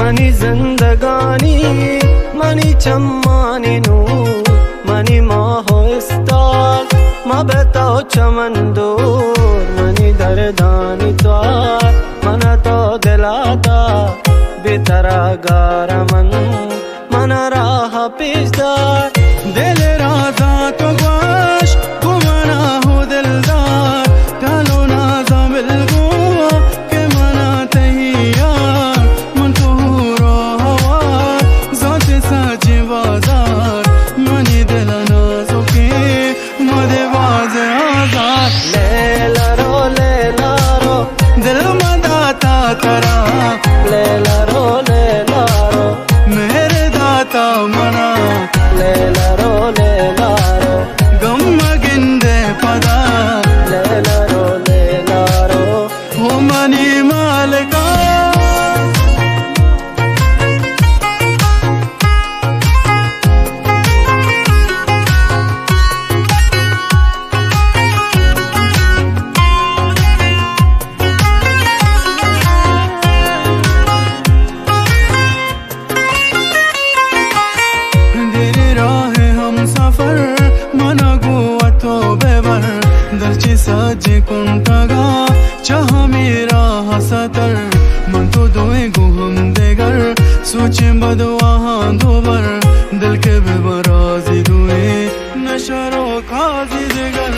money जिंदगानी money चम्मानी नू money माहो इस्तार मा बताओ चमन दूर मनी दर्दानी द्वार मन तो दिलाता बेतरा गारा मन राह पेशदार दिल राजा तो ग्वाश गुमना हो दिलदार डालो नाजा मिलगो के मना तहियार मन तो रो हवा जाते साजे बाजार मनी दिल नाजो के मदे बाज आजार लेला रो दिल मदाता करा लेला रो मेरे दाता मना लेला रो गम गिंदे पदा लेला रो हो मनी मालका दलची साजे कुंटगा चाह मेरा हसतर मन तो दोए गुहम देगर सोचे बदवा दोबर दिल के बेबराजी दुए नशरो खाजी देगर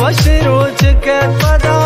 वश रोच के पदा